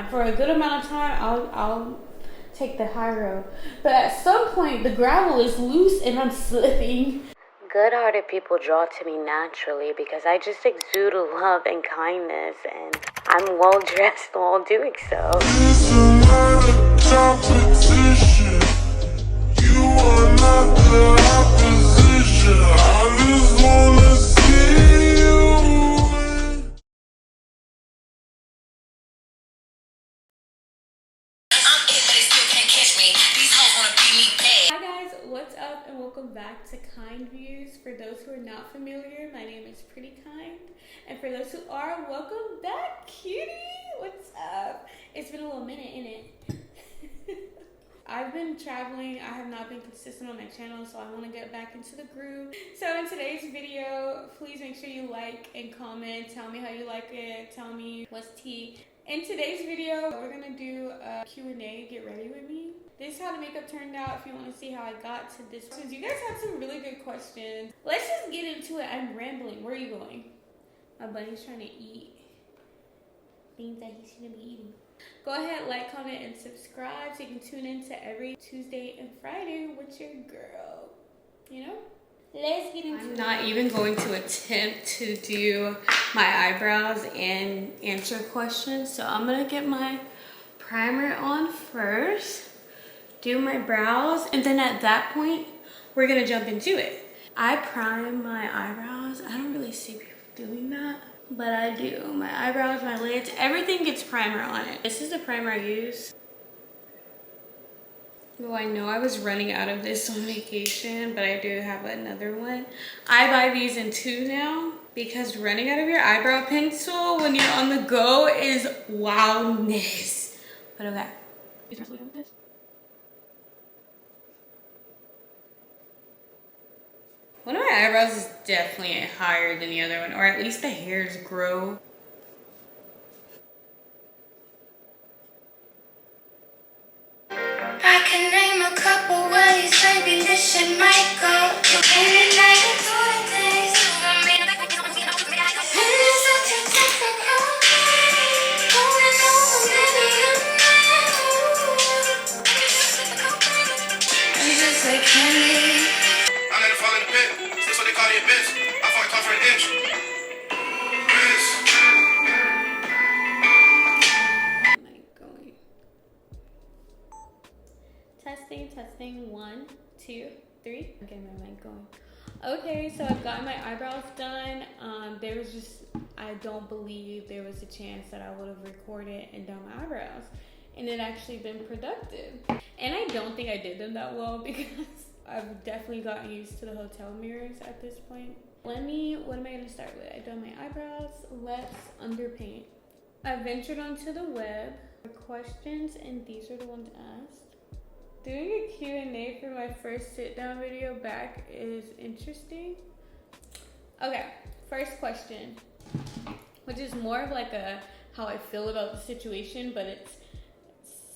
For a good amount of time, I'll take the high road. But at some point, the gravel is loose and I'm slipping. Good-hearted people draw to me naturally because I just exude love and kindness, and I'm well-dressed while doing so. It's not a competition. You are not the opposition. I just wanna see you win. I'm it, but they still can't catch me. These hoes wanna beat me bad. Hi guys, what's up and welcome back to Kind Views. For those who are not familiar, my name is Pretty Kind. And for those who are, welcome back, cutie. What's up? It's been a little minute, innit? I've been traveling. I have not been consistent on my channel, so I want to get back into the groove. So in today's video, please make sure you like and comment. Tell me how you like it. Tell me what's tea. In today's video, we're going to do a Q&A. Get ready with me. This is how the makeup turned out if you want to see how I got to this. Since you guys had some really good questions, let's just get into it. I'm rambling. Where are you going? My bunny's trying to eat things that he shouldn't be eating. Go ahead, like, comment, and subscribe so you can tune in to every Tuesday and Friday with your girl. You know? Let's get into it. I'm not even going to attempt to do my eyebrows and answer questions. So I'm going to get my primer on first, do my brows, and then at that point, we're going to jump into it. I prime my eyebrows. I don't really see people doing that, but I do. My eyebrows, my lids, everything gets primer on it. This is the primer I use. Oh, I know I was running out of this on vacation, but I do have another one. I buy these in 2 now because running out of your eyebrow pencil when you're on the go is wildness. But okay. One of my eyebrows is definitely higher than the other one, or at least the hairs grow. I can name a couple ways, maybe this shit might go. Any night or 2 days. And it's such a difficult game. Going over, baby, you know. It's just like candy. I let it fall in the pit. That's what they call the abyss. I fought tough for an inch. Testing 1, 2, 3. Okay, my mic going. Okay, so I've gotten my eyebrows done. There was just, I don't believe there was a chance that I would have recorded and done my eyebrows, and it actually been productive. And I don't think I did them that well because I've definitely gotten used to the hotel mirrors at this point. What am I gonna start with? I've done my eyebrows. Let's underpaint. I ventured onto the web for questions, and these are the ones asked. Doing a Q&A for my first sit-down video back is interesting. Okay, first question, which is more of like a how I feel about the situation, but it's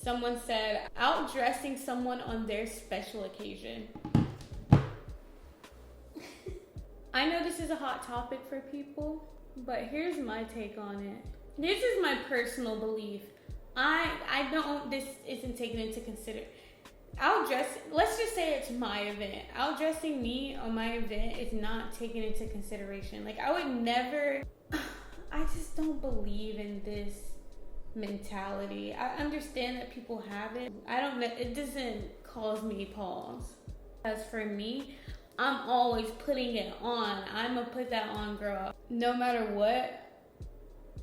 someone said, outdressing someone on their special occasion. I know this is a hot topic for people, but here's my take on it. This is my personal belief. This isn't taken into consideration. Let's just say it's my event. Outdressing me on my event is not taken into consideration. Like, I would never, I just don't believe in this mentality. I understand that people have it. I don't know, it doesn't cause me pause. As for me, I'm always putting it on. I'm gonna put that on, girl. No matter what,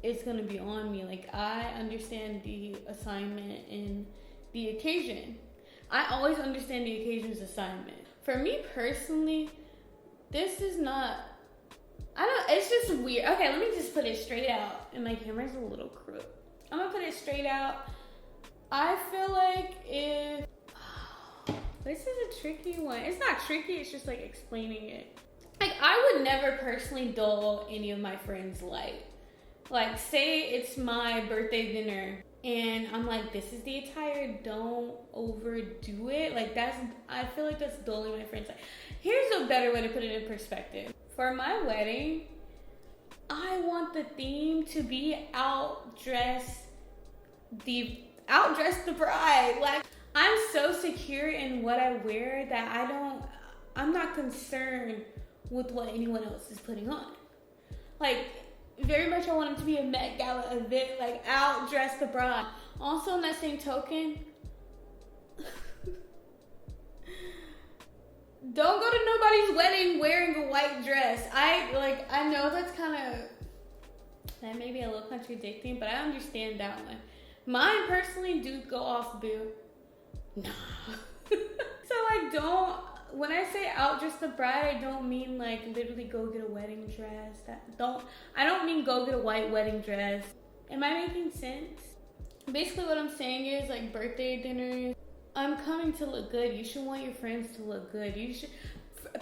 it's gonna be on me. Like, I understand the assignment and the occasion. I always understand the occasion's assignment. For me personally, this is not, it's just weird. Okay, let me just put it straight out. And my camera's a little crooked. I'm gonna put it straight out. I feel like if, this is a tricky one. It's not tricky, it's just like explaining it. Like, I would never personally dull any of my friends' light. Like, say it's my birthday dinner and I'm like, this is the attire, don't overdo it. Like, I feel like that's dulling my friends. Like, here's a better way to put it in perspective. For my wedding, I want the theme to be outdress the outdress the bride. Like, I'm so secure in what I wear that I'm not concerned with what anyone else is putting on. Like, very much I want it to be a Met Gala event, like outdress the bride. Also, in that same token, don't go to nobody's wedding wearing a white dress. I know that's that may be a little contradicting, but I understand that one. Mine personally do go off boo. Nah. So when I say outdress the bride, I don't mean like literally go get a wedding dress. I don't mean go get a white wedding dress. Am I making sense? Basically what I'm saying is like birthday dinners, I'm coming to look good. You should want your friends to look good.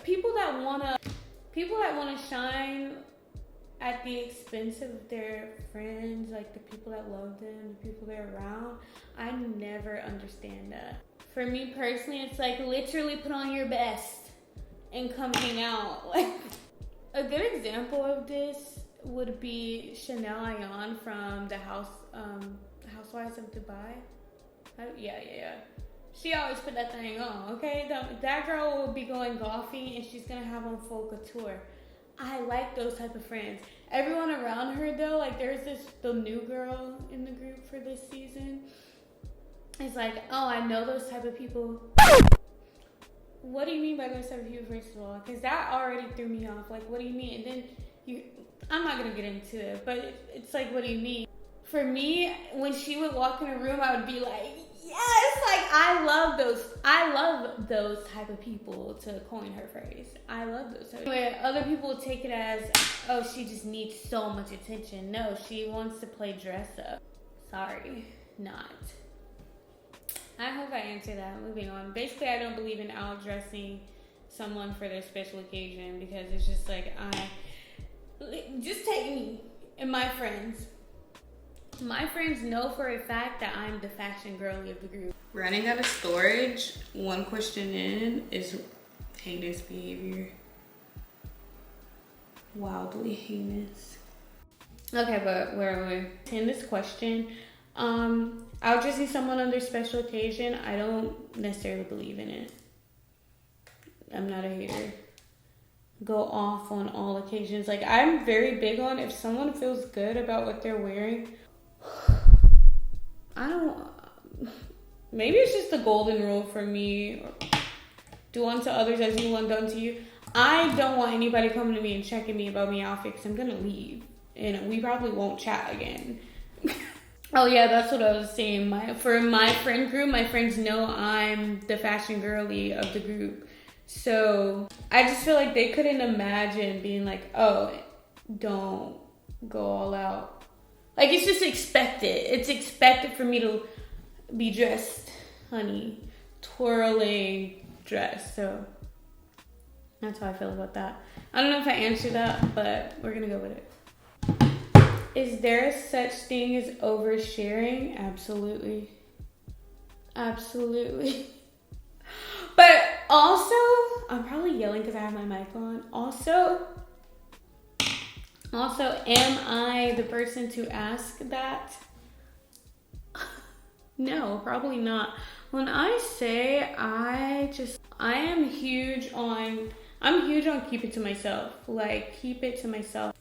People that wanna shine at the expense of their friends, like the people that love them, the people they're around. I never understand that. For me personally, it's like literally put on your best and come hang out. Like, a good example of this would be Chanel Ayan from the Housewives of Dubai. Yeah. She always put that thing on, okay? That girl will be going golfing and she's gonna have on full couture. I like those type of friends. Everyone around her though, like there's the new girl in the group for this season. It's like, oh, I know those type of people. What do you mean by those type of people, first of all? Because that already threw me off. Like, what do you mean? And then I'm not gonna get into it, but it's like, what do you mean? For me, when she would walk in a room, I would be like, yes, like I love those type of people, to coin her phrase. I love those type of people. Anyway, other people will take it as, oh, she just needs so much attention. No, she wants to play dress up. Sorry, not. I hope I answered that. Moving on. Basically, I don't believe in outdressing someone for their special occasion, because it's just like, just take me and my friends. My friends know for a fact that I'm the fashion girly of the group. Running out of storage, one question in, is heinous behavior. Wildly heinous. Okay, but where are we? In this question, I'll just see someone on their special occasion. I don't necessarily believe in it. I'm not a hater. Go off on all occasions. Like, I'm very big on if someone feels good about what they're wearing. Maybe it's just the golden rule for me. Do unto others as you want done to you. I don't want anybody coming to me and checking me about my outfit, because I'm gonna leave and we probably won't chat again. Oh yeah, that's what I was saying. For my friend group, my friends know I'm the fashion girly of the group. So I just feel like they couldn't imagine being like, oh, don't go all out. Like, it's just expected. It's expected for me to be dressed, honey. Twirling dress. So that's how I feel about that. I don't know if I answered that, but we're gonna go with it. Is there such thing as oversharing? Absolutely. Absolutely. But also, I'm probably yelling because I have my mic on. Also, am I the person to ask that? No, probably not. When I say I'm huge on keep it to myself. Like, keep it to myself.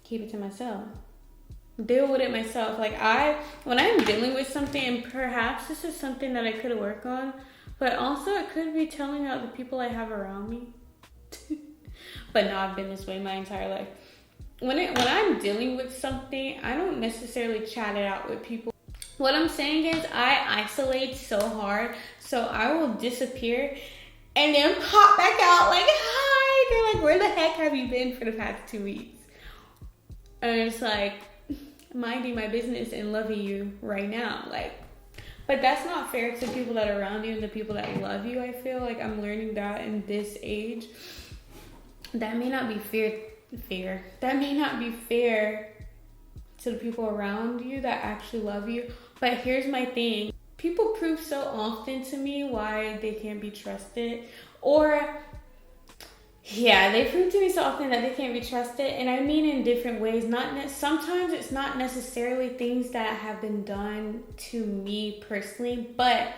Deal with it myself. Like, when I'm dealing with something, and perhaps this is something that I could work on, but also it could be telling out the people I have around me. But no, I've been this way my entire life. When I'm dealing with something, I don't necessarily chat it out with people. What I'm saying is I isolate so hard, so I will disappear and then pop back out like, hi. They're like, where the heck have you been for the past 2 weeks? And it's like, minding my business and loving you right now. Like, but that's not fair to people that are around you and the people that love you. I feel like I'm learning that in this age. That may not be fair. That may not be fair to the people around you that actually love you. But here's my thing. People prove so often to me why they can't be trusted. Or Yeah, they prove to me so often that they can't be trusted, and I mean in different ways. Sometimes it's not necessarily things that have been done to me personally, but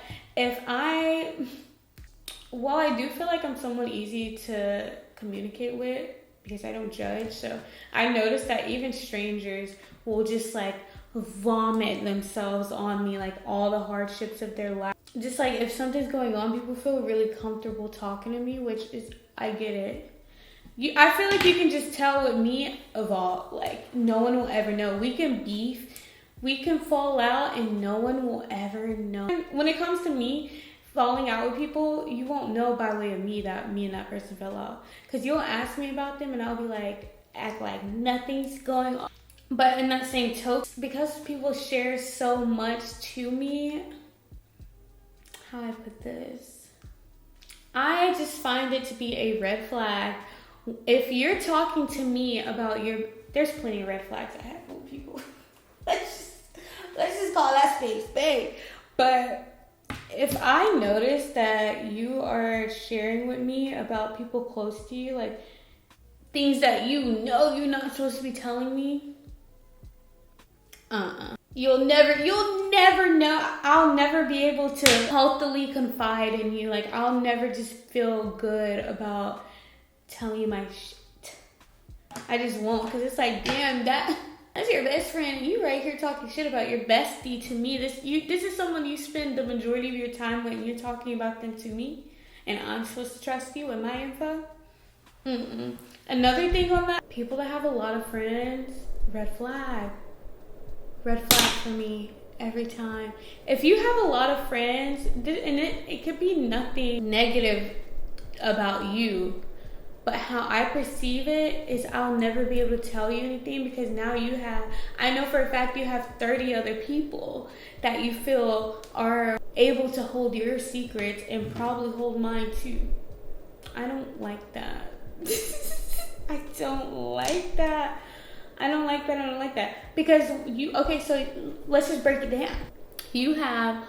while I do feel like I'm someone easy to communicate with because I don't judge, so I notice that even strangers will just like vomit themselves on me, like all the hardships of their life. Just like if something's going on, people feel really comfortable talking to me, which is, I get it. I feel like you can just tell with me of all, like no one will ever know. We can beef, we can fall out, and no one will ever know. When it comes to me falling out with people, you won't know by way of me that me and that person fell out. Because you'll ask me about them and I'll be like, act like nothing's going on. But in that same token, because people share so much to me, how I put this, I just find it to be a red flag. If you're talking to me about there's plenty of red flags I have with people. let's just call that space big. But if I notice that you are sharing with me about people close to you, like things that you know you're not supposed to be telling me, you'll never know. I'll never be able to healthily confide in you. Like I'll never just feel good about telling you my shit. I just won't, because it's like, damn, that's your best friend. You right here talking shit about your bestie to me. This is someone you spend the majority of your time with, and you're talking about them to me, and I'm supposed to trust you with my info? Another thing on that, people that have a lot of friends, red flag. Red flag for me every time. If you have a lot of friends, and it could be nothing negative about you, but how I perceive it is I'll never be able to tell you anything, because now I know for a fact you have 30 other people that you feel are able to hold your secrets and probably hold mine too. I don't like that. I don't like that. I don't like that. Because so let's just break it down. You have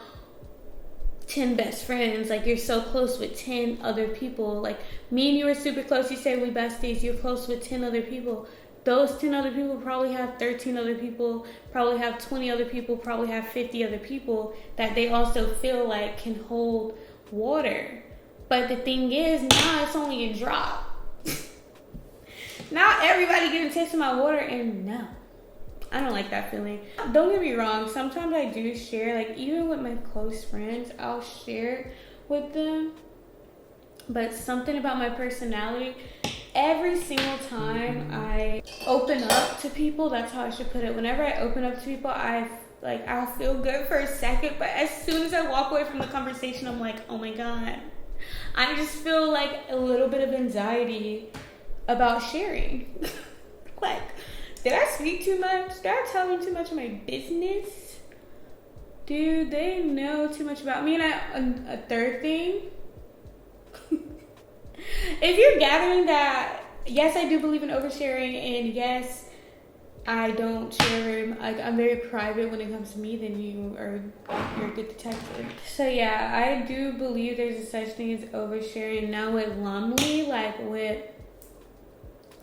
10 best friends, like you're so close with 10 other people. Like me and you are super close. You say we besties, you're close with 10 other people. Those 10 other people probably have 13 other people, probably have 20 other people, probably have 50 other people that they also feel like can hold water. But the thing is, now it's only a drop. Now everybody getting a taste of my water, and no, I don't like that feeling. Don't get me wrong, sometimes I do share, like even with my close friends, I'll share with them. But something about my personality, every single time I open up to people, that's how I should put it. Whenever I open up to people, I'll feel good for a second, but as soon as I walk away from the conversation, I'm like, oh my God. I just feel like a little bit of anxiety about sharing. Like, did I speak too much? Did I tell them too much of my business? Dude, they know too much about me. And a third thing, if you're gathering that, yes, I do believe in oversharing, and yes, I don't share, like I'm very private when it comes to me, then you're a good detective. So yeah, I do believe there's a such thing as oversharing. Now with Lumley, like with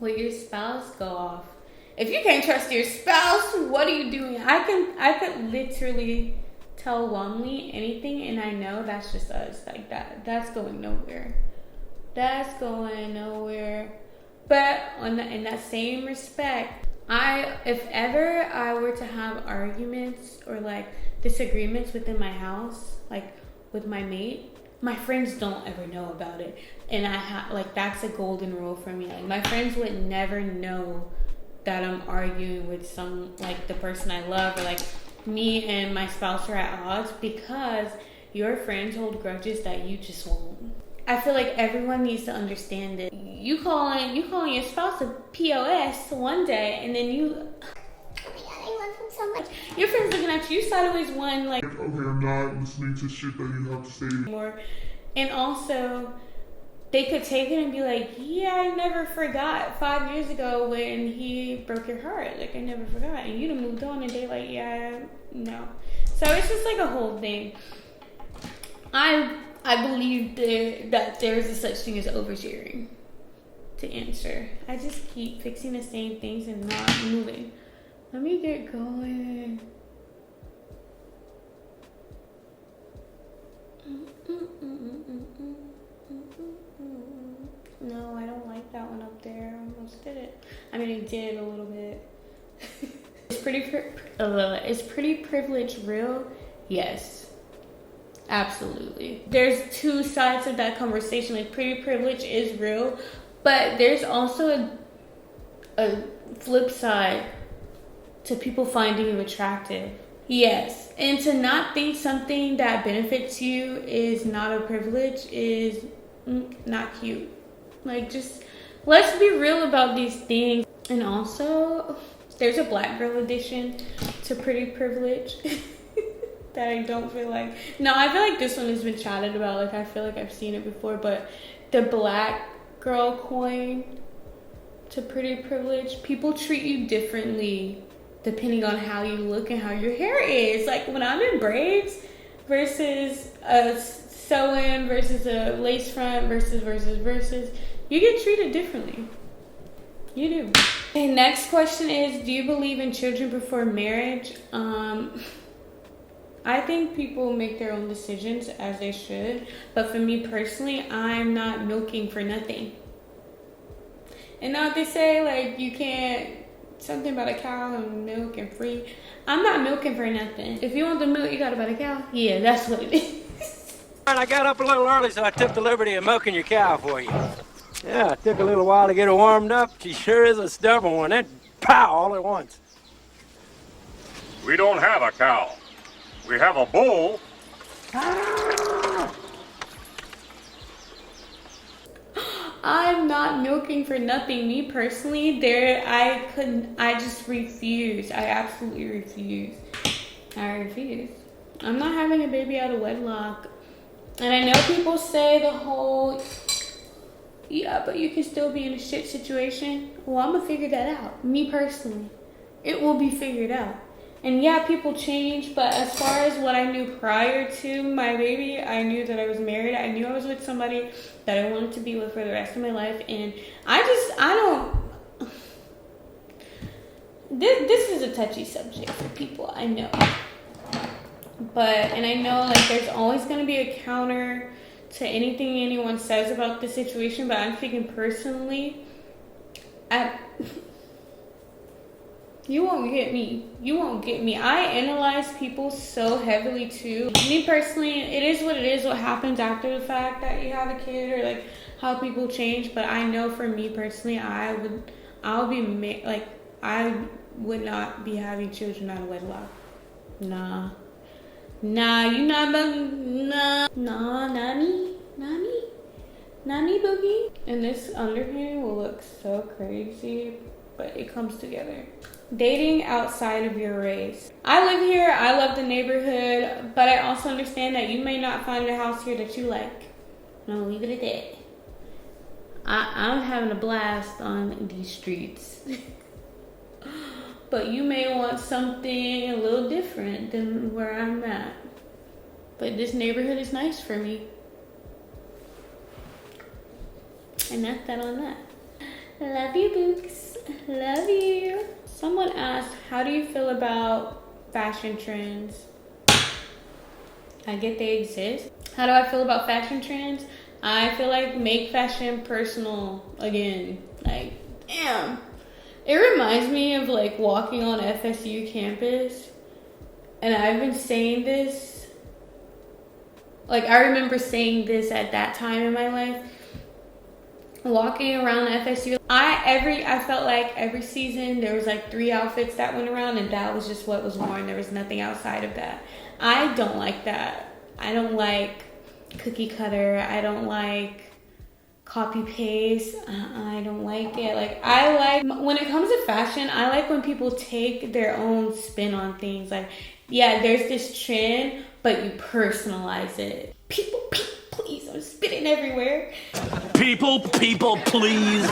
your spouse, go off. If you can't trust your spouse, what are you doing? I could literally tell Lumley anything, and I know that's just us. Like that's going nowhere. That's going nowhere. But in that same respect, if ever I were to have arguments or like disagreements within my house, like with my mate, my friends don't ever know about it. And that's a golden rule for me. Like my friends would never know that I'm arguing with the person I love, or like me and my spouse are at odds, because your friends hold grudges that you just won't. I feel like everyone needs to understand it. You calling your spouse a POS one day, and then your friend's looking at you sideways like, okay, I'm not listening to shit that you have to say anymore. And also, they could take it and be like, yeah, I never forgot 5 years ago when he broke your heart. Like, I never forgot. And you'd have moved on, and they like, yeah, no. So it's just like a whole thing. I believe that there's a such thing as oversharing. to answer. I just keep fixing the same things and not moving. Let me get going. No, I don't like that one up there. I almost did it. I mean, I did a little bit. Is pretty privilege real? Yes, absolutely. There's two sides of that conversation. Like, pretty privilege is real, but there's also a flip side to people finding you attractive. Yes, and to not think something that benefits you is not a privilege is not cute. Like, just let's be real about these things. And also, there's a black girl edition to pretty privilege that I don't feel like. No, I feel like this one has been chatted about. Like, I feel like I've seen it before, but the black girl coin to pretty privilege, people treat you differently depending on how you look and how your hair is. Like, when I'm in braids versus a sew-in versus a lace front versus, you get treated differently. You do. Okay, next question is, do you believe in children before marriage? I think people make their own decisions, as they should. But for me personally, I'm not milking for nothing. And now they say, like, you can't, something about a cow and milk and free. I'm not milking for nothing. If you want the milk, you gotta buy the cow. Yeah, that's what it is. I got up a little early, so I took the liberty of milking your cow for you. Yeah, it took a little while to get her warmed up. She sure is a stubborn one. Then, pow, all at once. We don't have a cow. We have a bull. I'm not milking for nothing. Me personally, I just refuse. I absolutely refuse. I refuse. I'm not having a baby out of wedlock. And I know people say the whole, yeah, but you can still be in a shit situation. Well, I'm gonna figure that out. Me personally, it will be figured out. And yeah, people change, but as far as what I knew prior to my baby, I knew that I was married. I knew I was with somebody that I wanted to be with for the rest of my life. And this is a touchy subject for people, I know. And I know, like, there's always going to be a counter to anything anyone says about the situation, but I'm speaking personally. You won't get me. You won't get me. I analyze people so heavily too. Me personally, it is what it is. What happens after the fact that you have a kid, or like how people change. But I know for me personally, I would not be having children out of wedlock. Nah, you not bugging. Nah, Nani boogie. And this underpainting will look so crazy, but it comes together. Dating outside of your race. I live here, I love the neighborhood, but I also understand that you may not find a house here that you like. And I'll leave it at that. I'm having a blast on these streets. But you may want something a little different than where I'm at. But this neighborhood is nice for me. And that's that on that. Love you, Books. Love you. Someone asked, how do you feel about fashion trends? I get they exist. How do I feel about fashion trends? I feel like make fashion personal again. Like, damn. It reminds me of like walking on FSU campus. And I've been saying this. Like, I remember saying this at that time in my life. Walking around FSU, I felt like every season there was like 3 outfits that went around, and that was just what was worn. There was nothing outside of that. I don't like that. I don't like cookie cutter. I don't like copy paste. I don't like it. Like, I like, when it comes to fashion, I like when people take their own spin on things. Like, yeah, there's this trend, but you personalize it. People, please, I'm spitting everywhere. People, please.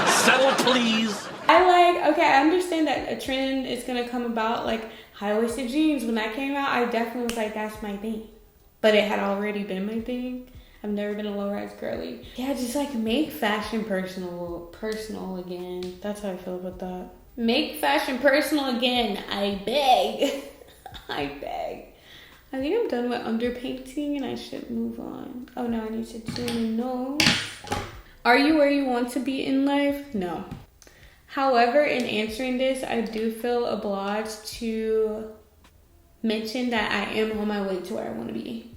Settle, please. I understand that a trend is going to come about, like high-waisted jeans. When that came out, I definitely was like, that's my thing. But it had already been my thing. I've never been a low-rise girly. Yeah, just like make fashion personal again. That's how I feel about that. Make fashion personal again. I beg. I beg. I think I'm done with underpainting and I should move on. Oh no, I need to do my nose. Are you where you want to be in life? No. However, in answering this, I do feel obliged to mention that I am on my way to where I want to be.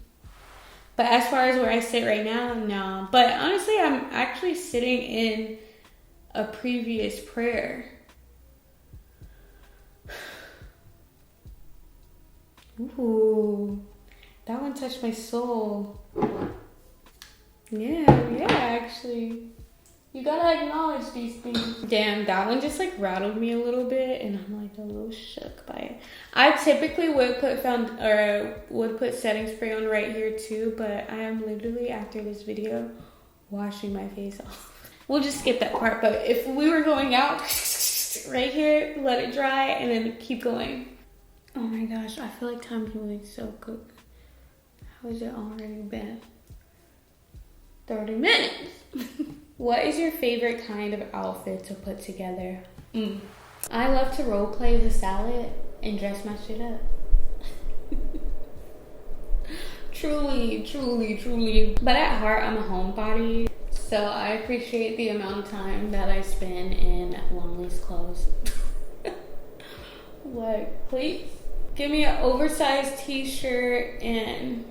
But as far as where I sit right now, no. But honestly, I'm actually sitting in a previous prayer. Ooh, that one touched my soul. Yeah, actually. You gotta acknowledge these things. Damn, that one just like rattled me a little bit, and I'm like a little shook by it. I typically would put setting spray on right here too, but I am literally after this video washing my face off. We'll just skip that part. But if we were going out, right here, let it dry, and then keep going. Oh my gosh, I feel like time's moving so quick. How has it already been? 30 minutes. What is your favorite kind of outfit to put together? I love to role play the salad and dress my shit up. Truly. But at heart, I'm a homebody. So I appreciate the amount of time that I spend in long-sleeve clothes. Like, please. Give me an oversized t-shirt and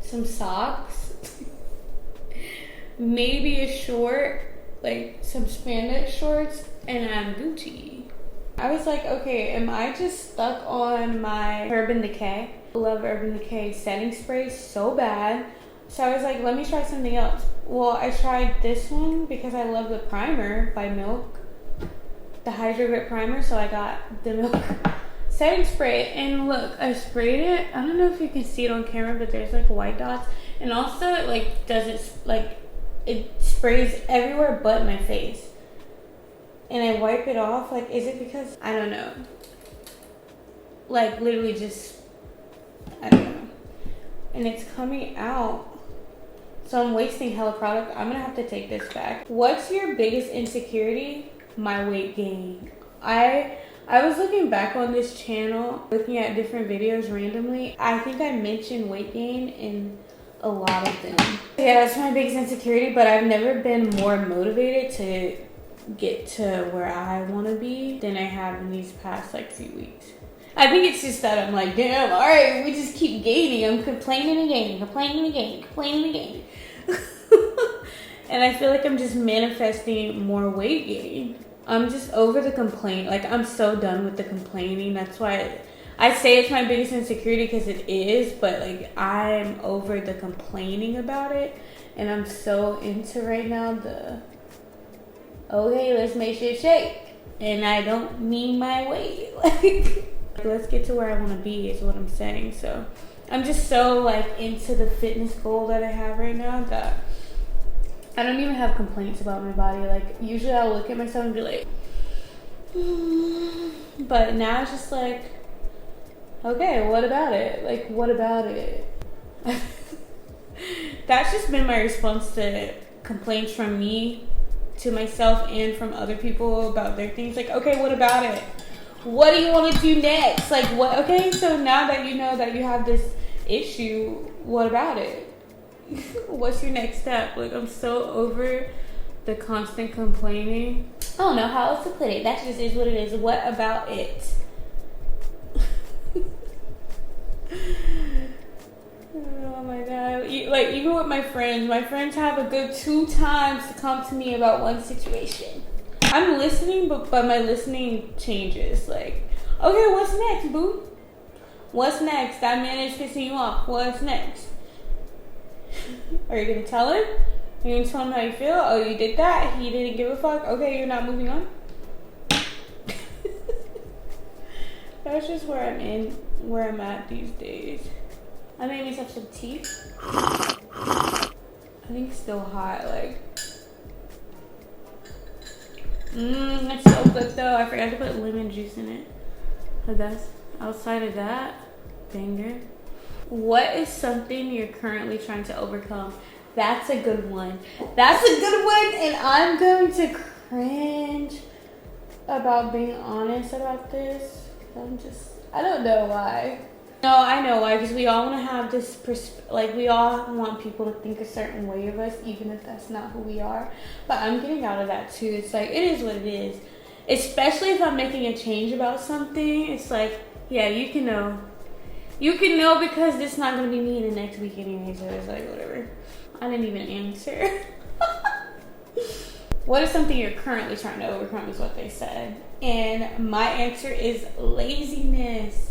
some socks. Maybe a short, like some spandex shorts, and I'm Gucci. I was like, okay, am I just stuck on my Urban Decay? I love Urban Decay setting spray so bad. So I was like, let me try something else. Well, I tried this one because I love the primer by Milk. The Hydro Grip Primer, so I got the Milk setting spray, and look, I sprayed it. I don't know if you can see it on camera, but there's like white dots, and also it like doesn't like it sprays everywhere but my face, and I wipe it off. Like, is it because I don't know? Like literally just I don't know, and it's coming out, so I'm wasting hella product. I'm gonna have to take this back. What's your biggest insecurity? My weight gain. I was looking back on this channel, looking at different videos randomly. I think I mentioned weight gain in a lot of them. Yeah, that's my biggest insecurity, but I've never been more motivated to get to where I want to be than I have in these past like few weeks. I think it's just that I'm like, damn, all right, we just keep gaining. I'm complaining and gaining. And I feel like I'm just manifesting more weight gain. I'm just over the complaint. Like, I'm so done with the complaining. That's why I say it's my biggest insecurity, because it is, but like I'm over the complaining about it, and I'm so into right now the okay, let's make shit shake, and I don't mean my weight. Like, let's get to where I want to be is what I'm saying. So I'm just so like into the fitness goal that I have right now that I don't even have complaints about my body. Like, usually I'll look at myself and be like, but now it's just like, okay, what about it? Like, what about it? That's just been my response to complaints from me to myself and from other people about their things. Like, okay, what about it? What do you want to do next? Like, what? Okay, so now that you know that you have this issue, what about it? What's your next step? Like, I'm so over the constant complaining. I don't know how else to put it. That just is what it is. What about it? Oh my god. Like, even with my friends have a good 2 times to come to me about one situation. I'm listening, but my listening changes. Like, okay, what's next, boo? What's next? That man is pissing you off. What's next? Are you gonna tell him? Are you gonna tell him how you feel? Oh, you did that? He didn't give a fuck? Okay, you're not moving on? That's just where I'm at these days. I made myself some tea. I think it's still hot, like. It's so good though. I forgot to put lemon juice in it. But that's outside of that, banger. What is something you're currently trying to overcome? That's a good one. That's a good one, and I'm going to cringe about being honest about this. I don't know why. No, I know why, because we all want to have this, we all want people to think a certain way of us, even if that's not who we are. But I'm getting out of that too. It's like, it is what it is. Especially if I'm making a change about something, it's like, yeah, you can know. You can know because this is not going to be me in the next week anyway, so it's like, whatever. I didn't even answer. What is something you're currently trying to overcome is what they said. And my answer is laziness.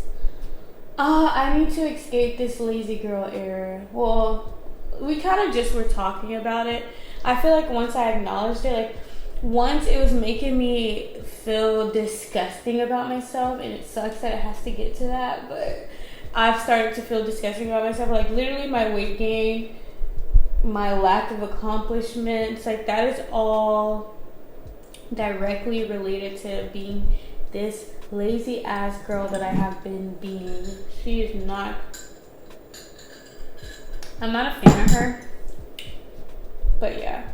I need to escape this lazy girl era. Well, we kind of just were talking about it. I feel like once I acknowledged it, like once it was making me feel disgusting about myself, and it sucks that it has to get to that, but I've started to feel disgusting about myself. Like literally my weight gain, my lack of accomplishments, like that is all directly related to being this lazy ass girl that I have been being. She is not, I'm not a fan of her, but yeah.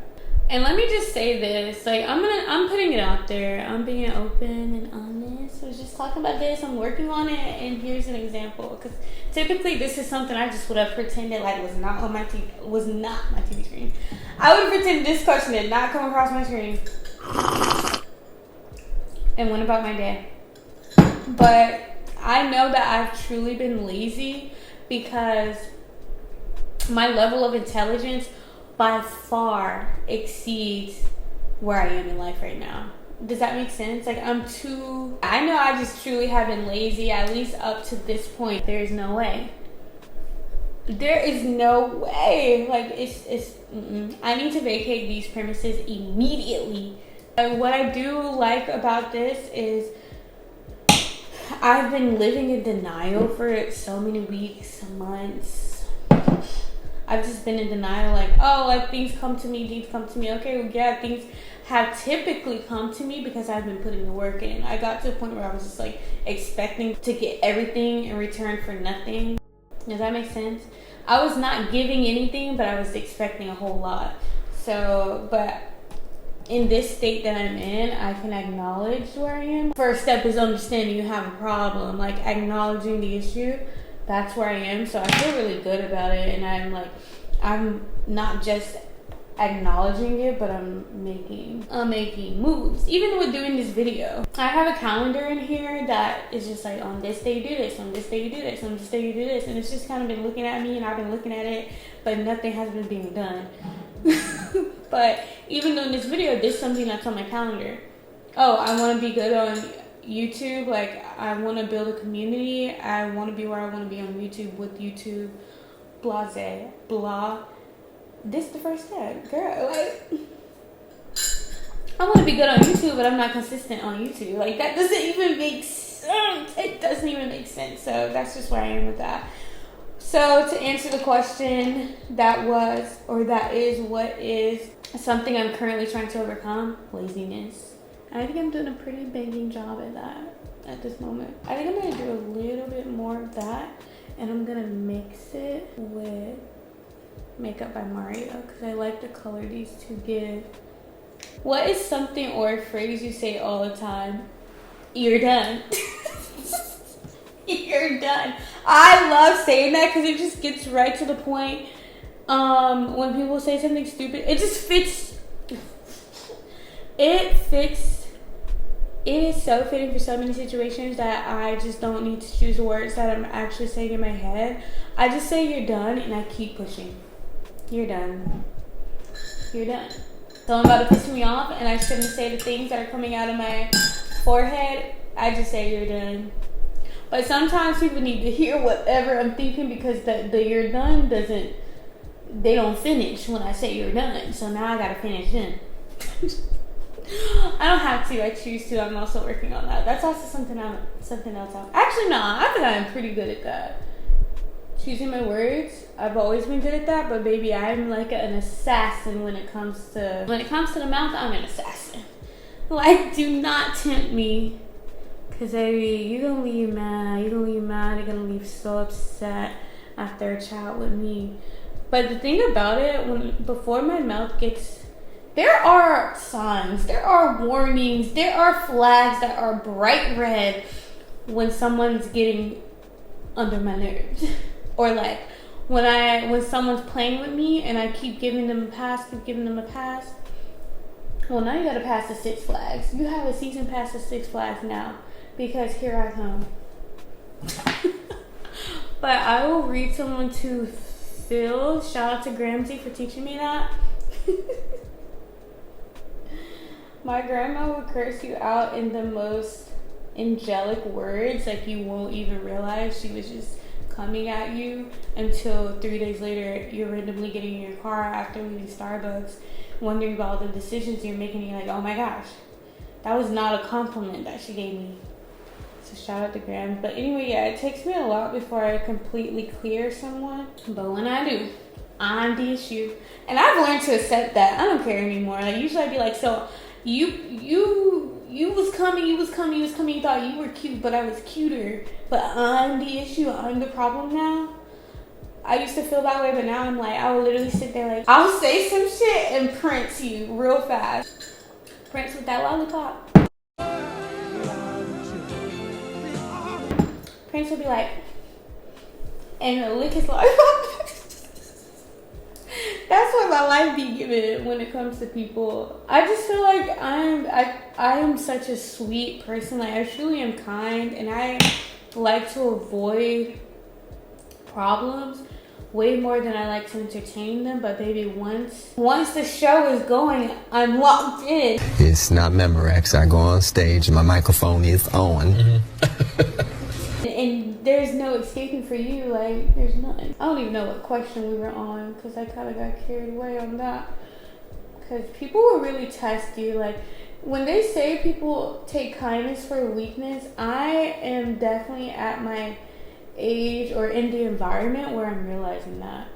And let me just say this, like I'm putting it out there. I'm being open and honest. I was just talking about this. I'm working on it, and here's an example. Because typically this is something I just would have pretended like was not on my TV, was not my TV screen. I would have pretended this question did not come across my screen, and went about my day. But I know that I've truly been lazy because my level of intelligence by far exceeds where I am in life right now. Does that make sense? Like I know I just truly have been lazy, at least up to this point. There is no way. There is no way. Like I need to vacate these premises immediately. What I do like about this is I've been living in denial for so many weeks, months. I've just been in denial, like, oh, like things come to me. Okay, well, yeah, things have typically come to me because I've been putting the work in. I got to a point where I was just like expecting to get everything in return for nothing. Does that make sense? I was not giving anything, but I was expecting a whole lot. So, but in this state that I'm in, I can acknowledge where I am. First step is understanding you have a problem, like acknowledging the issue. That's where I am. So I feel really good about it, and I'm not just acknowledging it, but I'm making moves. Even with doing this video, I have a calendar in here that is just like, on this day you do this, on this day you do this, on this day you do this, and it's just kind of been looking at me, and I've been looking at it, but nothing has been being done. But even though in this video, there's something that's on my calendar. Oh, I want to be good on YouTube. Like, I want to build a community. I want to be where I want to be on YouTube with YouTube. Blase. Blah. This is the first step. Girl, like, I want to be good on YouTube, but I'm not consistent on YouTube. Like, that doesn't even make sense. It doesn't even make sense. So that's just where I am with that. So to answer the question, that is what is something I'm currently trying to overcome? Laziness. I think I'm doing a pretty banging job at that at this moment. I think I'm going to do a little bit more of that, and I'm going to mix it with Makeup by Mario because I like the color these two give. What is something or a phrase you say all the time? You're done. You're done. I love saying that because it just gets right to the point. When people say something stupid, it just fits. It is so fitting for so many situations that I just don't need to choose words that I'm actually saying in my head. I just say you're done, and I keep pushing. You're done. You're done. Someone about to piss me off, and I shouldn't say the things that are coming out of my forehead. I just say you're done. But sometimes people need to hear whatever I'm thinking because the you're done they don't finish when I say you're done. So now I gotta finish in. I don't have to, I choose to. I'm also working on that. That's also something else. Actually, no, I think I'm pretty good at that. Choosing my words. I've always been good at that, but baby, I'm like an assassin when it comes to the mouth. I'm an assassin. Like, do not tempt me. Cause baby, you're gonna leave mad. You're gonna leave so upset after a chat with me. But the thing about it, before my mouth gets, there are signs, there are warnings, there are flags that are bright red when someone's getting under my nerves. Or like when someone's playing with me and I keep giving them a pass. Well, now you gotta pass the Six Flags. You have a season pass to Six Flags now, because here I come. But I will read someone to Phil. Shout out to Gramsy for teaching me that. My grandma would curse you out in the most angelic words, like you won't even realize she was just coming at you until 3 days later you're randomly getting in your car after leaving Starbucks, wondering about all the decisions you're making, and you're like, oh my gosh, that was not a compliment that she gave me. So shout out to Graham. But anyway, yeah, it takes me a lot before I completely clear someone. But when I do, I'm the issue. And I've learned to accept that. I don't care anymore. Like usually I'd be like, so you was coming, you thought you were cute, but I was cuter. But I'm the issue, I'm the problem now. I used to feel that way, but now I'm like, I will literally sit there like, I'll say some shit and Prince you real fast. Prince with that lollipop. Prince will be like, and lick his lollipop. That's what my life be given when it comes to people. I just feel like I am such a sweet person. Like I truly am kind, and I like to avoid problems way more than I like to entertain them. But baby, once the show is going, I'm locked in. It's not Memorex. I go on stage and my microphone is on. And there's no escaping for you. Like there's nothing. I don't even know what question we were on because I kind of got carried away on that. Because people will really test you. Like when they say people take kindness for weakness, I am definitely at my age or in the environment where I'm realizing that.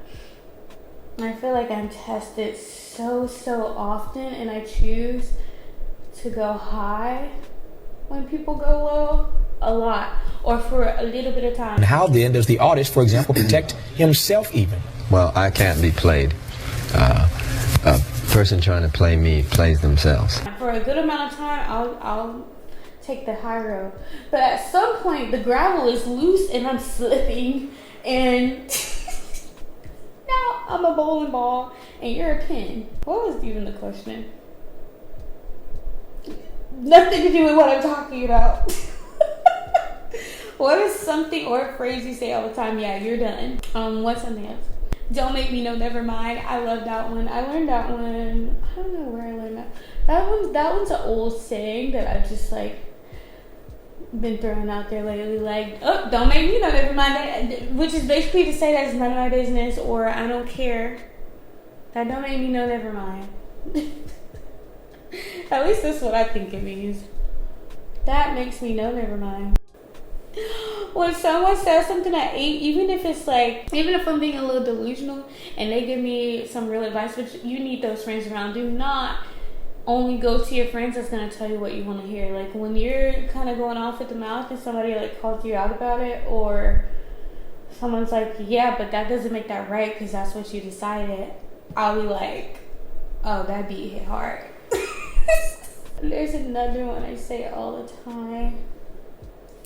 I feel like I'm tested so often, and I choose to go high when people go low a lot or for a little bit of time. And how then does the artist, for example, protect himself even? Well, I can't be played. A person trying to play me plays themselves. For a good amount of time, I'll take the high road. But at some point, the gravel is loose and I'm slipping, and now I'm a bowling ball and you're a pin. What was even the question? Nothing to do with what I'm talking about. What is something or a phrase you say all the time? Yeah, you're done. What's something else? Don't make me know, never mind. I love that one. I learned that one. I don't know where I learned that. That one's an old saying that I've just like been throwing out there lately. Like, oh, don't make me know, never mind. Which is basically to say that's none of my business, or I don't care. That don't make me know, never mind. At least that's what I think it means. That makes me know, never mind. When someone says something at 8, even if I'm being a little delusional and they give me some real advice, which you need those friends around, do not only go to your friends that's going to tell you what you want to hear. Like when you're kind of going off at the mouth and somebody like calls you out about it, or someone's like, yeah, but that doesn't make that right because that's what you decided, I'll be like, oh, that beat hit hard. There's another one I say all the time.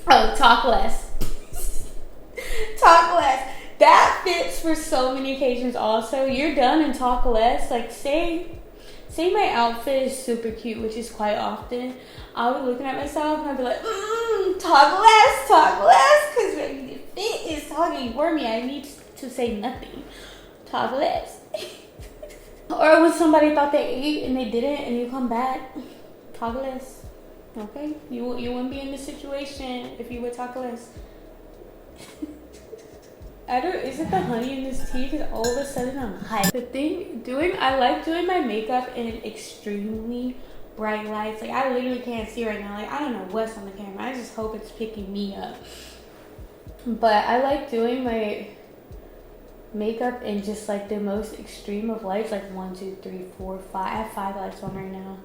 Oh, talk less. Talk less. That fits for so many occasions also. You're done and talk less. Like say my outfit is super cute, which is quite often. I'll be looking at myself and I'll be like, talk less. Because the fit is talking for me. I need to say nothing. Talk less. Or when somebody thought they ate and they didn't and you come back, talk less. Okay? You wouldn't be in this situation if you would talk less. Is it the honey in this tea? Because all of a sudden I'm hyped. I like doing my makeup in extremely bright lights. Like I literally can't see right now. Like I don't know what's on the camera. I just hope it's picking me up. But I like doing my makeup in just like the most extreme of lights. Like 1, 2, 3, 4, 5. I have 5 lights on right now.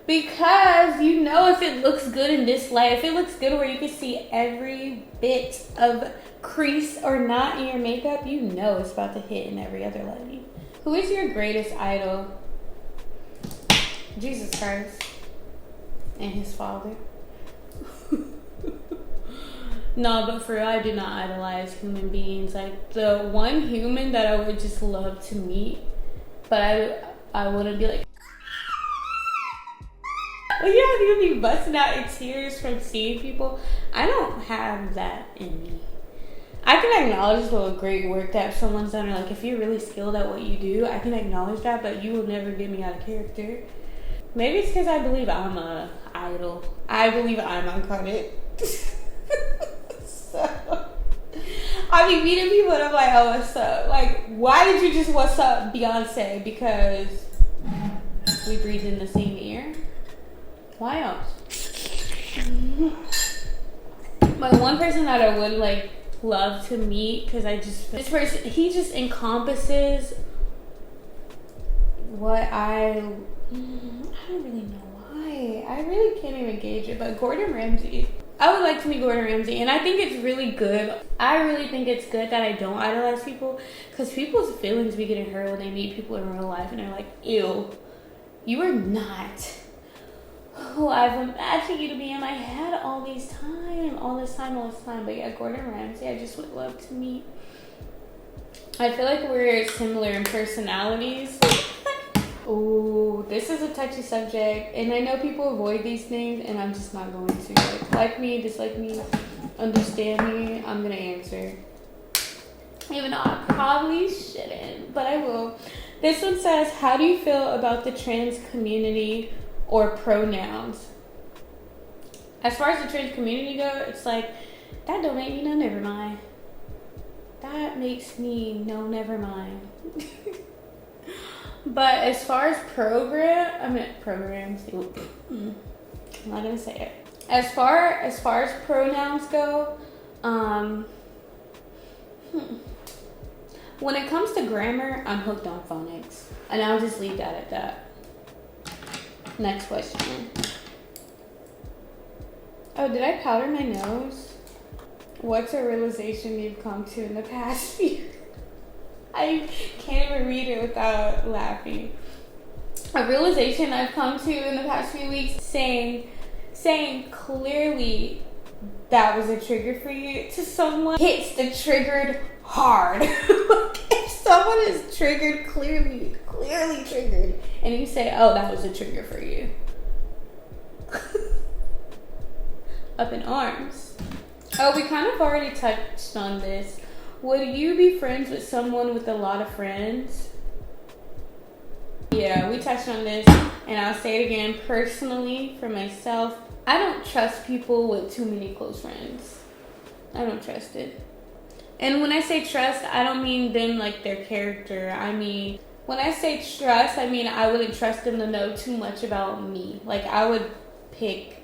Because you know if it looks good in this light, if it looks good where you can see every bit of crease or knot in your makeup, you know it's about to hit in every other lighting. Who is your greatest idol? Jesus Christ and his father. No, but for real, I do not idolize human beings. Like, the one human that I would just love to meet, but I wouldn't be like, well, you know, you'd be busting out in tears from seeing people. I don't have that in me. I can acknowledge the great work that someone's done, or like if you're really skilled at what you do, I can acknowledge that, but you will never get me out of character. Maybe it's because I believe I'm a idol. I believe I'm on credit. So I be meeting people and I'm like, oh, what's up? Like, why did you just what's up Beyonce? Because we breathe in the same air? Why else? But one person that I would like love to meet, because this person, he just encompasses what I don't really know why. I really can't even gauge it, but Gordon Ramsay. I would like to meet Gordon Ramsay, and I think it's really good. I really think it's good that I don't idolize people, because people's feelings be getting hurt when they meet people in real life, and they're like, ew, you are not who I've imagined you to be in my head all this time. But yeah, Gordon Ramsay, I just would love to meet. I feel like we're similar in personalities. Oh, this is a touchy subject, and I know people avoid these things, and I'm just not going to. Like me, dislike me, understand me, I'm gonna answer. Even though I probably shouldn't, but I will. This one says, how do you feel about the trans community or pronouns? As far as the trans community go, it's like, that don't make me know, never mind. That makes me know, never mind. But as far as programs, I'm not gonna say it. As far as pronouns go, when it comes to grammar, I'm hooked on phonics, and I'll just leave that at that. Next question. Oh, did I powder my nose? What's a realization you've come to in the past few? I can't even read it without laughing. A realization I've come to in the past few weeks, saying clearly that was a trigger for you to someone hits the triggered hard. If someone is triggered, clearly triggered, and you say, oh, that was a trigger for you. Up in arms. Oh, we kind of already touched on this. Would you be friends with someone with a lot of friends? Yeah, we touched on this, and I'll say it again. Personally, for myself, I don't trust people with too many close friends. I don't trust it. And when I say trust, I don't mean them like their character. I mean, when I say trust, I mean I wouldn't trust them to know too much about me. Like, I would pick,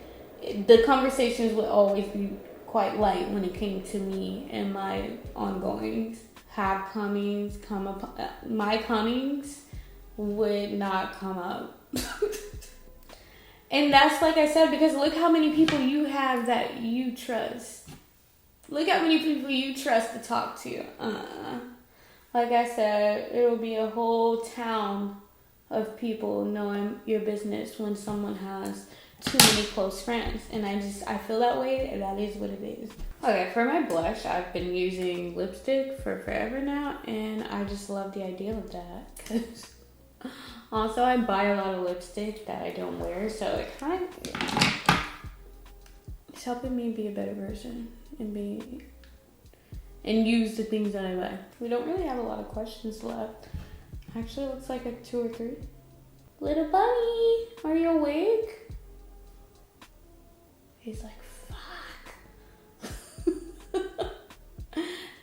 the conversations would always be quite light when it came to me and my ongoings. My comings would not come up. And that's, like I said, because look how many people you have that you trust. Look how many people you trust to talk to. Like I said, it'll be a whole town of people knowing your business when someone has too many close friends. And I feel that way, and that is what it is. Okay, for my blush, I've been using lipstick for forever now, and I just love the idea of that. Cause also, I buy a lot of lipstick that I don't wear, so it kind of, it's helping me be a better person and use the things that I buy. We don't really have a lot of questions left. Actually, it looks like a 2 or 3. Little bunny, are you awake? He's like, fuck.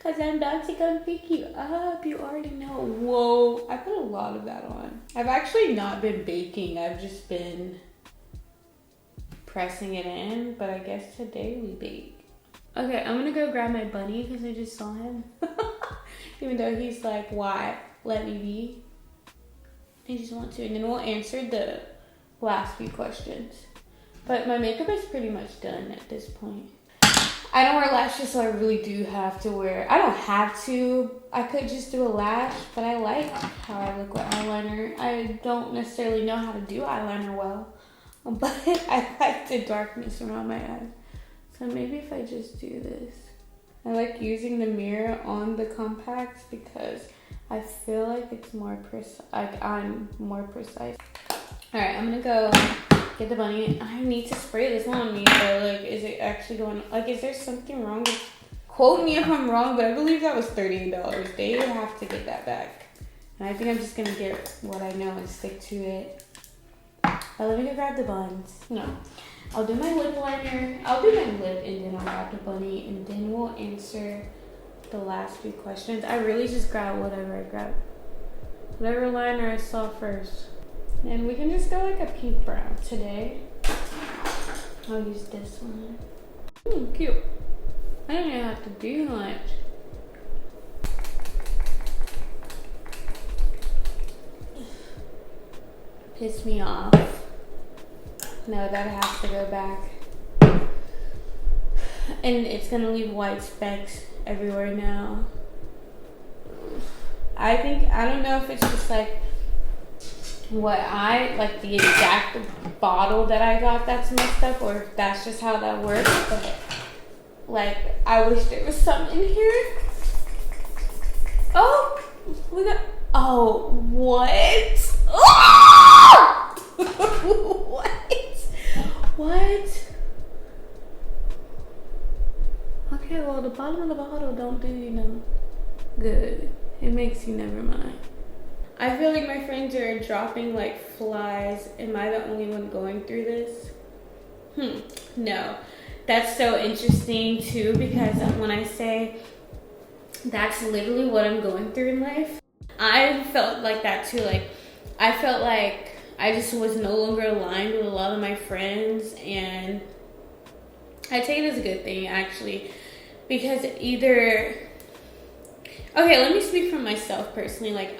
Cause I'm about to come pick you up. You already know. Whoa, I put a lot of that on. I've actually not been baking. I've just been pressing it in. But I guess today we bake. Okay, I'm gonna go grab my bunny because I just saw him. Even though he's like, why? Let me be. I just want to. And then we'll answer the last few questions. But my makeup is pretty much done at this point. I don't wear lashes, so I really do have to wear. I don't have to. I could just do a lash, but I like how I look with eyeliner. I don't necessarily know how to do eyeliner well, but I like the darkness around my eyes. So maybe if I just do this. I like using the mirror on the compacts because I feel like it's more precise. Like I'm more precise. All right, I'm gonna go get the bunny. I need to spray this on me, but like, is it actually going? Like, is there something wrong with? Quote me if I'm wrong, but I believe that was $38. They have to get that back, and I think I'm just gonna get what I know and stick to it. But let me go grab the buns. No. I'll do my lip liner. I'll do my lip and then I'll grab the bunny and then we'll answer the last few questions. I really just grab whatever I grab. Whatever liner I saw first. And we can just go like a pink brown. Today, I'll use this one. Cute. I don't even have to do much. Piss me off. No, that has to go back. And it's gonna leave white specks everywhere now. I don't know if it's just like like the exact bottle that I got that's messed up, or if that's just how that works, but like, I wish there was some in here. Oh, oh, what? Oh! What? Okay, well, the bottom of the bottle don't do, good. It makes you never mind. I feel like my friends are dropping like flies. Am I the only one going through this? No. That's so interesting too, because when I say that's literally what I'm going through in life, I felt like that too. Like, I felt like I just was no longer aligned with a lot of my friends, and I take it as a good thing actually, because okay, let me speak for myself personally. Like,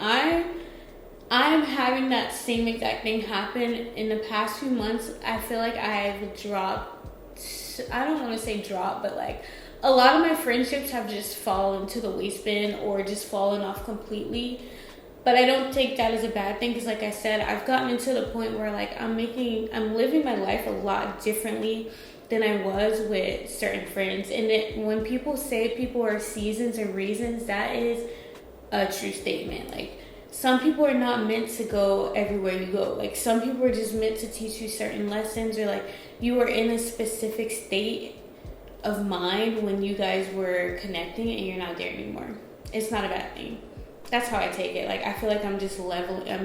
I'm having that same exact thing happen in the past few months. I feel like I've dropped, I don't want to say drop, but like a lot of my friendships have just fallen to the waste bin or just fallen off completely. But I don't take that as a bad thing, because like I said, I've gotten into the point where like I'm living my life a lot differently than I was with certain friends. And when people say people are seasons and reasons, that is a true statement. Like, some people are not meant to go everywhere you go. Like, some people are just meant to teach you certain lessons, or like you were in a specific state of mind when you guys were connecting and you're not there anymore. It's not a bad thing. That's how I take it. Like, I feel like I'm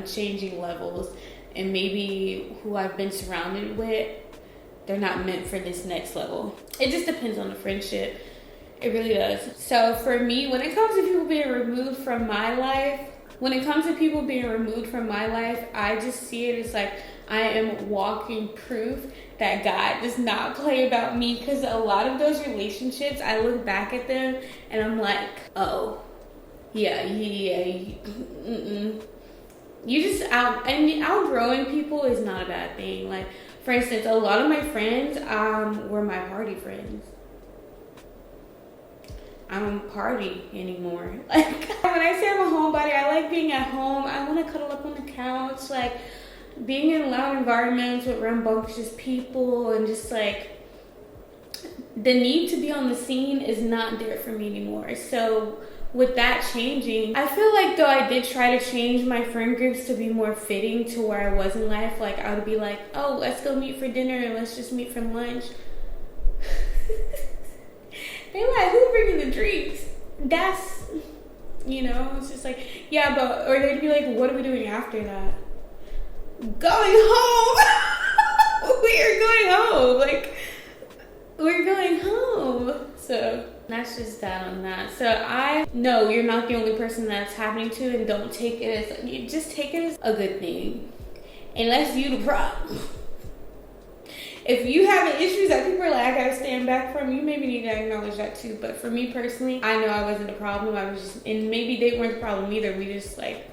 changing levels, and maybe who I've been surrounded with, they're not meant for this next level. It just depends on the friendship. It really does. So for me, when it comes to people being removed from my life, I just see it as like I am walking proof that God does not play about me, because a lot of those relationships, I look back at them and I'm like, oh, yeah. You just outgrowing people is not a bad thing. Like, for instance, a lot of my friends were my party friends. I don't party anymore. Like, when I say I'm a homebody, I like being at home. I want to cuddle up on the couch, like being in loud environments with rambunctious people, and just like the need to be on the scene is not there for me anymore. So with that changing, I feel like though I did try to change my friend groups to be more fitting to where I was in life. Like, I would be like, oh, let's go meet for dinner, and let's just meet for lunch. They're like, who's bringing the drinks? That's, it's just like, yeah, but, or they'd be like, what are we doing after that? Going home. We're going home. Like, we're going home. So that's just that on that. So no, you're not the only person that's happening to, and don't take it as, you just take it as a good thing. Unless you the problem. If you having issues that people are like, I gotta stand back from, you maybe need to acknowledge that too. But for me personally, I know I wasn't the problem. I was just, and maybe they weren't the problem either. We just like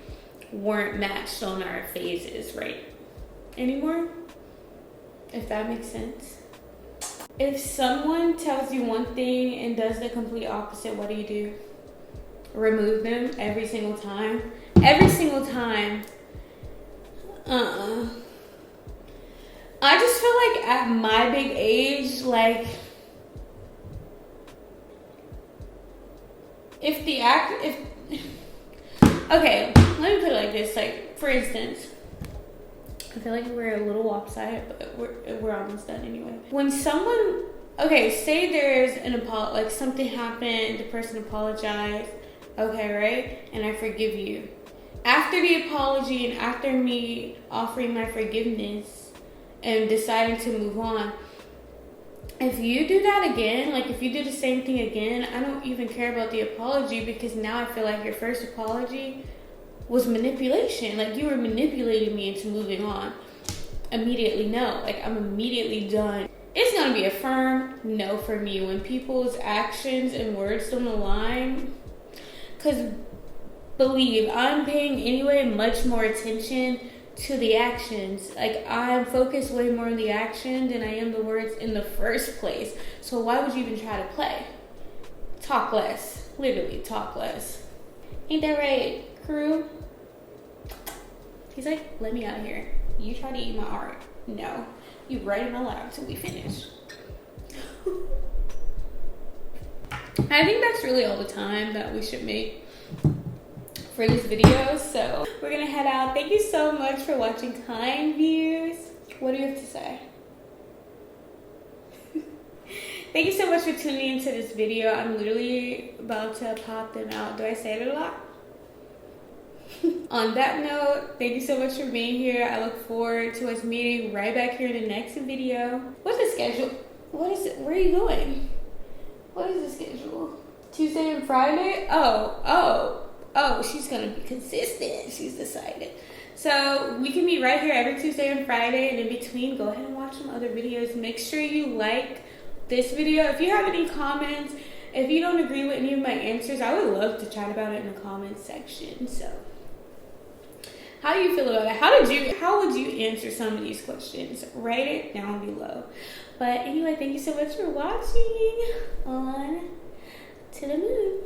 weren't matched on our phases right anymore. If that makes sense. If someone tells you one thing and does the complete opposite, what do? Remove them every single time? Every single time. I just feel like at my big age, like, okay, let me put it like this. Like, for instance, I feel like we're a little lopsided, but we're almost done anyway. When someone, okay, say there's like something happened, the person apologized, okay, right? And I forgive you. After the apology and after me offering my forgiveness and deciding to move on, if you do that again, like if you do the same thing again, I don't even care about the apology, because now I feel like your first apology was manipulation. Like, you were manipulating me into moving on. Immediately, no. Like, I'm immediately done. It's gonna be a firm no for me when people's actions and words don't align. Because believe, I'm paying anyway much more attention to the actions. Like, I'm focused way more on the action than I am the words in the first place. So why would you even try to play? Talk less. Literally, talk less. Ain't that right, crew? He's like, let me out of here. You try to eat my art. No. You write it aloud until we finish. I think that's really all the time that we should make for this video. So we're gonna head out. Thank you so much for watching Kind Views. What do you have to say? Thank you so much for tuning into this video. I'm literally about to pop them out. Do I say it a lot? On that note, thank you so much for being here. I look forward to us meeting right back here in the next video. What's the schedule? What is it? Where are you going? What is the schedule? Tuesday and Friday? Oh, she's gonna be consistent. She's decided. So we can meet right here every Tuesday and Friday, and in between, go ahead and watch some other videos. Make sure you like this video. If you have any comments, if you don't agree with any of my answers, I would love to chat about it in the comments section. So how do you feel about it? How would you answer some of these questions? Write it down below. But anyway, thank you so much for watching. On to the moon.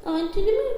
On to the moon.